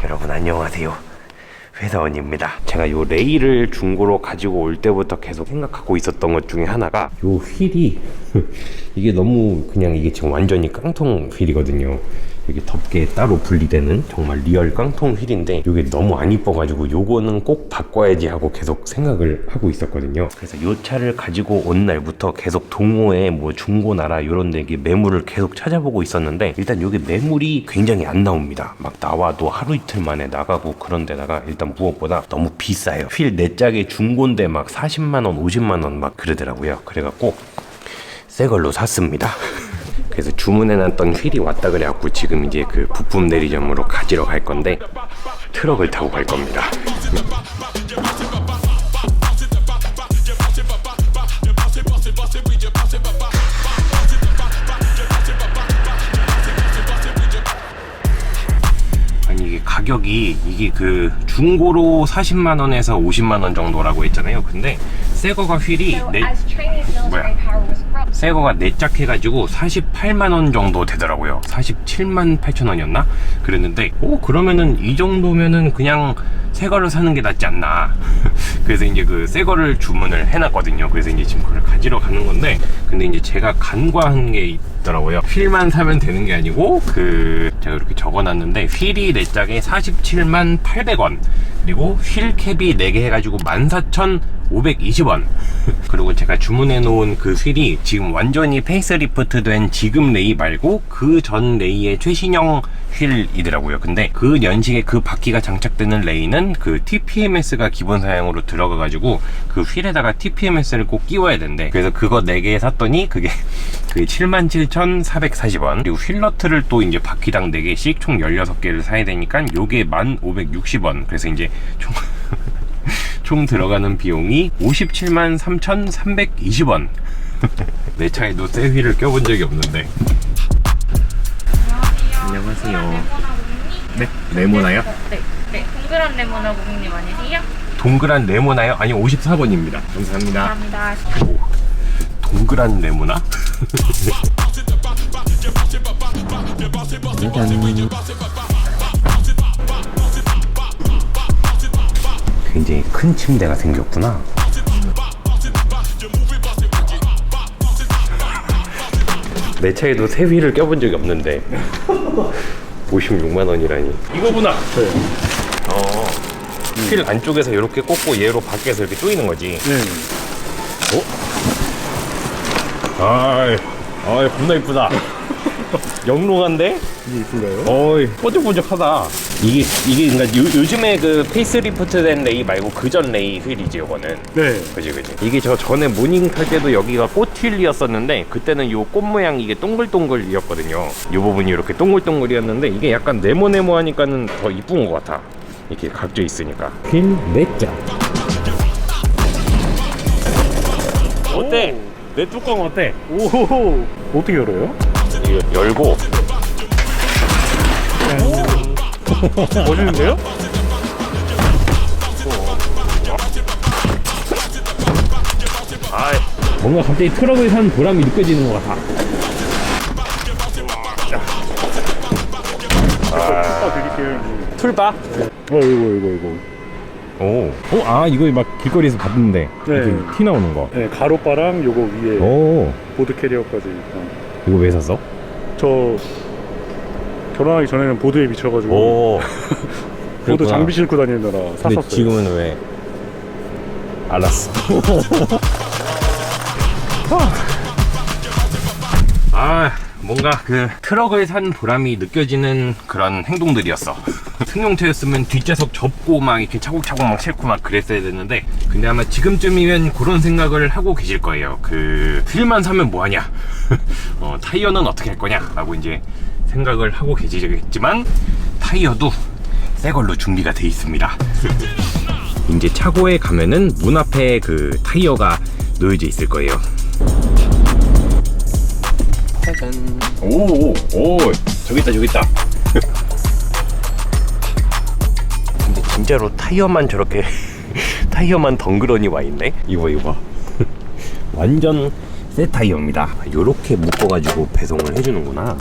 여러분 안녕하세요, 회사원입니다. 제가 요 레일을 중고로 가지고 올 때부터 계속 생각하고 있었던 것 중에 하나가 요 휠이 이게 너무 그냥 이게 지금 완전히 깡통 휠이거든요. 이게 덮개 따로 분리되는 정말 리얼 깡통 휠인데 이게 너무 안 이뻐가지고 요거는 꼭 바꿔야지 하고 계속 생각을 하고 있었거든요. 그래서 요 차를 가지고 온 날부터 계속 동호회 뭐 중고나라 요런 데 매물을 계속 찾아보고 있었는데 일단 요게 매물이 굉장히 안 나옵니다. 막 나와도 하루 이틀 만에 나가고 그런 데다가 일단 무엇보다 너무 비싸요. 휠 4짝에 중고인데 막 40만원 50만원 막 그러더라고요. 그래갖고 새 걸로 샀습니다. 그래서 주문해놨던 휠이 왔다 그래갖고 지금 이제 그 부품 대리점으로 가지러 갈 건데 트럭을 타고 갈 겁니다. 아니 이게 가격이 이게 그 중고로 40만원에서 50만원 정도라고 했잖아요. 근데 새거가 휠이 새거가 4짝 해가지고 48만원 정도 되더라고요. 47만 8천원이었나? 그랬는데 그러면은 이 정도면은 그냥 새거를 사는 게 낫지 않나. 그래서 이제 그 새거를 주문을 해놨거든요. 그래서 이제 지금 그걸 가지러 가는 건데, 근데 이제 제가 간과한 게 있더라고요. 휠만 사면 되는 게 아니고 제가 이렇게 적어놨는데 휠이 4짝에 47만 800원, 그리고 휠캡이 4개 해가지고 14,520원. 그리고 제가 주문해 놓은 그 휠이 지금 완전히 페이스리프트 된 지금 레이 말고 그 전 레이의 최신형 휠이더라고요. 근데 그 연식에 그 바퀴가 장착되는 레이는 그 TPMS가 기본 사양으로 들어가가지고 그 휠에다가 TPMS를 꼭 끼워야 된대. 그래서 그거 4개 샀더니 그게 77,440원. 그리고 휠너트를 또 이제 바퀴당 4개씩 총 16개를 사야 되니까 요게 1,560원. 그래서 이제 총 들어가는 비용이 57만 3,320원. 내 차에도 새 휠을 껴본 적이 없는데. 안녕하세요. 네? 네모나요? 네. 동그란 네모나 고객님 아니세요? 동그란 네모나요? 아니 54번입니다. 감사합니다. 감사합니다. 오, 동그란 네모나? 굉장히 큰 침대가 생겼구나. 내 차에도 새 휠을 껴본 적이 없는데 56만원이라니. 이거구나. 네. 휠 안쪽에서 이렇게 꽂고 얘로 밖에서 이렇게 조이는 거지. 네. 겁나 이쁘다. 영롱한데? 이게 이쁜가요? 어이, 뽀득뽀득하다. 이게 그러니까 요즘에 그 페이스리프트 된 레이 말고 그전 레이 휠이지, 요거는. 네. 그지. 이게 저 전에 모닝 탈 때도 여기가 꽃 휠이었었는데 그때는 요 꽃 모양 이게 동글동글이었거든요. 요 부분이 이렇게 동글동글이었는데 이게 약간 네모네모 하니까는 더 이쁜 것 같아. 이렇게 각져 있으니까. 휠 4짝. 어때? 내 뚜껑 어때? 오, 어떻게 열어요? 이거 열고. 멋있는데요? 뭔가 갑자기 트럭을 산 보람이 느껴지는 것 같아. 드릴게요. 툴바? 이거. 이거 막 길거리에서 봤는데. 네. 이렇게 티 나오는 거. 네, 가로바랑 요거 위에 보드 캐리어까지. 이거 왜 샀어? 저 결혼하기 전에는 보드에 미쳐가지고 보드 장비 신고 다니느라 샀었어요. 근데 지금은 왜? 알았어. 뭔가 그 트럭을 산 보람이 느껴지는 그런 행동들이었어. 승용차였으면 뒷좌석 접고 막 이렇게 차곡차곡 막 싣고 막 그랬어야 되는데, 근데 아마 지금쯤이면 그런 생각을 하고 계실 거예요. 그 휠만 사면 뭐하냐, 타이어는 어떻게 할 거냐 라고 이제 생각을 하고 계시겠지만, 타이어도 새 걸로 준비가 돼 있습니다. 이제 차고에 가면은 문 앞에 그 타이어가 놓여져 있을 거예요. 짜잔. 오, 저기 있다. 근데 진짜로 타이어만 저렇게 타이어만 덩그러니 와 있네. 이거 봐. 완전 새 타이어입니다. 이렇게 묶어가지고 배송을 해주는구나.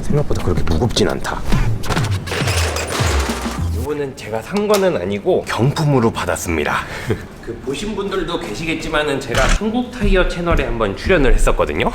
생각보다 그렇게 무겁진 않다. 이거는 제가 산 거는 아니고 경품으로 받았습니다. 그 보신 분들도 계시겠지만은 제가 한국 타이어 채널에 한번 출연을 했었거든요.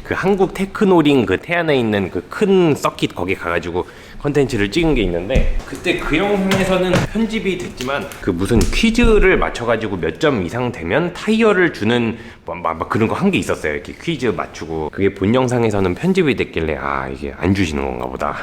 그 한국 테크노링 그 태안에 있는 그 큰 서킷 거기 가가지고 컨텐츠를 찍은 게 있는데, 그때 그 영상에서는 편집이 됐지만 그 무슨 퀴즈를 맞춰가지고 몇 점 이상 되면 타이어를 주는 막 그런 거 한 게 있었어요. 이렇게 퀴즈 맞추고. 그게 본 영상에서는 편집이 됐길래 아 이게 안 주시는 건가 보다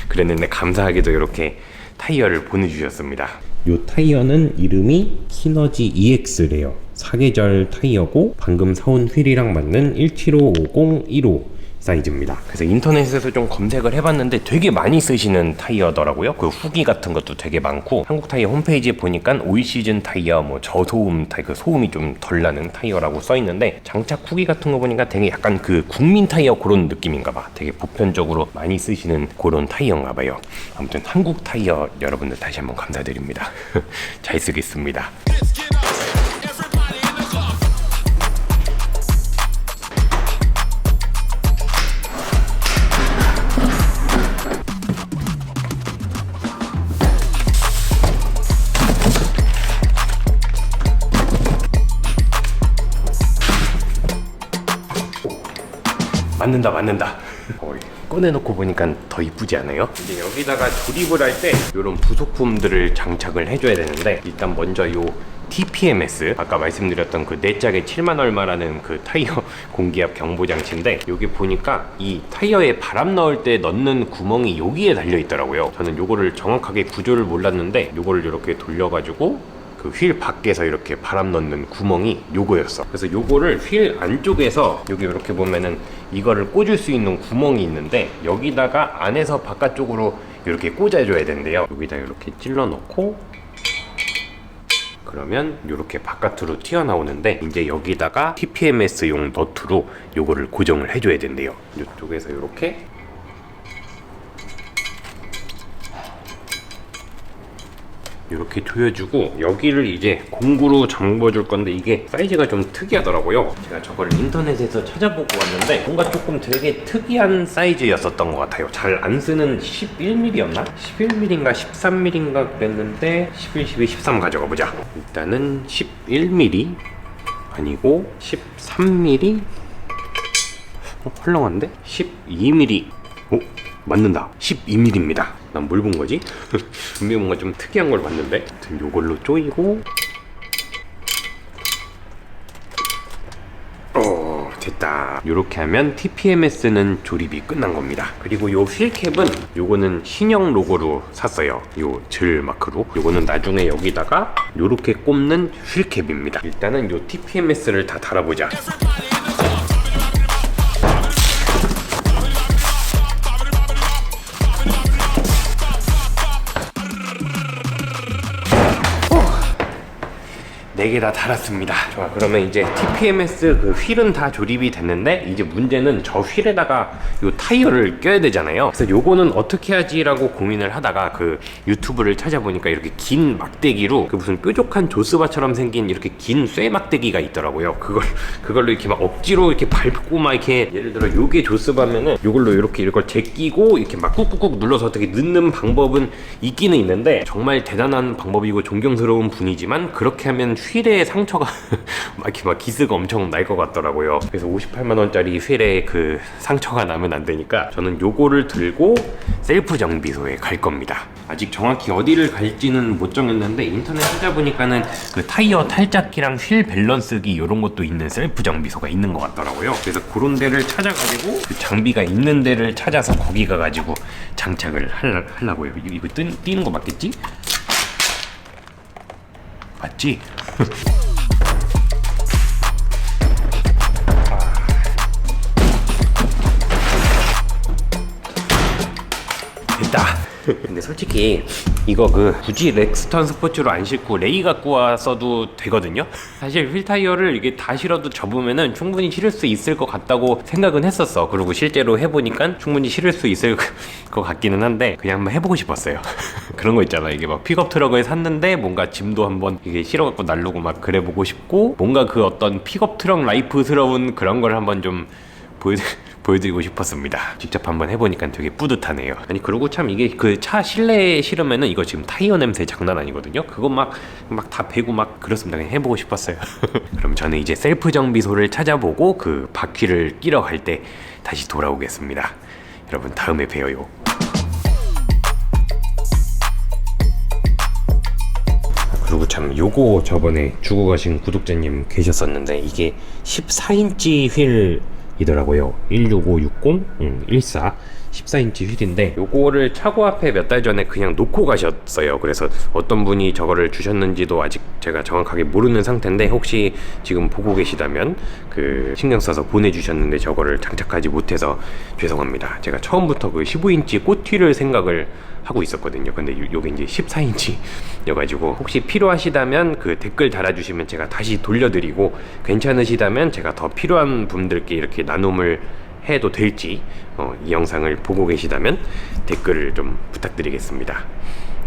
그랬는데 감사하게도 이렇게 타이어를 보내주셨습니다. 이 타이어는 이름이 시너지 EX래요. 사계절 타이어고 방금 사온 휠이랑 맞는 1755015 사이즈입니다. 그래서 인터넷에서 좀 검색을 해봤는데 되게 많이 쓰시는 타이어더라고요. 그 후기 같은 것도 되게 많고, 한국 타이어 홈페이지에 보니까 올 시즌 타이어, 뭐 저소음 타이어, 그 소음이 좀 덜 나는 타이어라고 써 있는데, 장착 후기 같은 거 보니까 되게 약간 그 국민 타이어 그런 느낌인가 봐. 되게 보편적으로 많이 쓰시는 그런 타이어인가 봐요. 아무튼 한국 타이어 여러분들 다시 한번 감사드립니다. 잘 쓰겠습니다. 맞는다. 꺼내놓고 보니까 더 이쁘지 않아요? 이제 여기다가 조립을 할 때 이런 부속품들을 장착을 해줘야 되는데, 일단 먼저 요 TPMS, 아까 말씀드렸던 그 4짝에 7만 얼마라는 그 타이어 공기압 경보 장치인데, 여기 보니까 이 타이어에 바람 넣을 때 넣는 구멍이 여기에 달려 있더라고요. 저는 요거를 정확하게 구조를 몰랐는데, 요거를 이렇게 돌려가지고 그 휠 밖에서 이렇게 바람 넣는 구멍이 요거였어. 그래서 요거를 휠 안쪽에서 여기 이렇게 보면은 이거를 꽂을 수 있는 구멍이 있는데, 여기다가 안에서 바깥쪽으로 이렇게 꽂아줘야 된대요. 여기다 이렇게 찔러 넣고 그러면 이렇게 바깥으로 튀어나오는데, 이제 여기다가 TPMS용 너트로 요거를 고정을 해줘야 된대요. 이쪽에서 이렇게 조여주고, 여기를 이제 공구로 잠궈줄 건데, 이게 사이즈가 좀 특이하더라고요. 제가 저걸 인터넷에서 찾아보고 왔는데 뭔가 조금 되게 특이한 사이즈였었던 것 같아요. 잘 안 쓰는 11mm였나? 11mm인가 13mm인가 그랬는데 11, 12, 13 가져가 보자. 일단은 11mm 아니고 13mm. 헐렁한데? 12mm. 오, 맞는다. 12mm입니다. 난 뭘 본 거지? 분명히 뭔가 좀 특이한 걸 봤는데. 아무튼 요걸로 조이고. 됐다. 요렇게 하면 TPMS는 조립이 끝난 겁니다. 그리고 요 휠캡은 요거는 신형 로고로 샀어요. 요 질 마크로. 요거는 나중에 여기다가 요렇게 꼽는 휠캡입니다. 일단은 요 TPMS를 다 달아보자. 네 개 다 달았습니다. 좋아, 그러면 이제 TPMS 그 휠은 다 조립이 됐는데, 이제 문제는 저 휠에다가 요 타이어를 껴야 되잖아요. 그래서 요거는 어떻게 하지라고 고민을 하다가 그 유튜브를 찾아보니까 이렇게 긴 막대기로 그 무슨 뾰족한 조스바처럼 생긴 이렇게 긴 쇠 막대기가 있더라고요. 그걸로 이렇게 막 억지로 이렇게 밟고 막 이렇게, 예를 들어 요게 조스바면은 요걸로 이걸 제끼고 이렇게 막 꾹꾹꾹 눌러서 어떻게 넣는 방법은 있기는 있는데, 정말 대단한 방법이고 존경스러운 분이지만, 그렇게 하면 휠에 상처가 막 기스가 엄청 날 것 같더라고요. 그래서 58만원짜리 휠에 그 상처가 나면 안 되니까 저는 요거를 들고 셀프 정비소에 갈 겁니다. 아직 정확히 어디를 갈지는 못 정했는데, 인터넷 찾아보니까는 그 타이어 탈착기랑 휠 밸런스기 이런 것도 있는 셀프 정비소가 있는 것 같더라고요. 그래서 그런 데를 찾아가지고 그 장비가 있는 데를 찾아서 거기 가가지고 장착을 하려고요. 이거 뛰는 거 맞겠지? 맞지? 됐다. 근데 솔직히 이거 굳이 렉스턴 스포츠로 안 싣고 레이 갖고 왔어도 되거든요. 사실 휠 타이어를 이게 다 실어도 접으면은 충분히 실을 수 있을 것 같다고 생각은 했었어. 그리고 실제로 해보니까 충분히 실을 수 있을 것 같기는 한데 그냥 한번 해보고 싶었어요. 그런 거 있잖아. 이게 막 픽업 트럭을 샀는데 뭔가 짐도 한번 이게 실어갖고 날르고 막 그래보고 싶고, 뭔가 그 어떤 픽업 트럭 라이프스러운 그런 걸 한번 좀 보여드리고 싶었습니다. 직접 한번 해보니까 되게 뿌듯하네요. 아니 그리고 참 이게 그 차 실내에 실으면은 이거 지금 타이어 냄새 장난 아니거든요. 그거 막 다 배고 막 그렇습니다. 그냥 해보고 싶었어요. 그럼 저는 이제 셀프 정비소를 찾아보고 그 바퀴를 끼러 갈 때 다시 돌아오겠습니다. 여러분 다음에 봬요. 그리고 참 요거 저번에 주고 가신 구독자님 계셨었는데 이게 14인치 휠이더라고요. 16560, 14 14인치 휠인데 요거를 차고 앞에 몇 달 전에 그냥 놓고 가셨어요. 그래서 어떤 분이 저거를 주셨는지도 아직 제가 정확하게 모르는 상태인데, 혹시 지금 보고 계시다면 그 신경 써서 보내주셨는데 저거를 장착하지 못해서 죄송합니다. 제가 처음부터 그 15인치 꽃휠을 생각을 하고 있었거든요. 근데 요게 이제 14인치여가지고 혹시 필요하시다면 그 댓글 달아주시면 제가 다시 돌려드리고, 괜찮으시다면 제가 더 필요한 분들께 이렇게 나눔을 해도 될지 이 영상을 보고 계시다면 댓글을 좀 부탁드리겠습니다.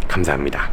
감사합니다.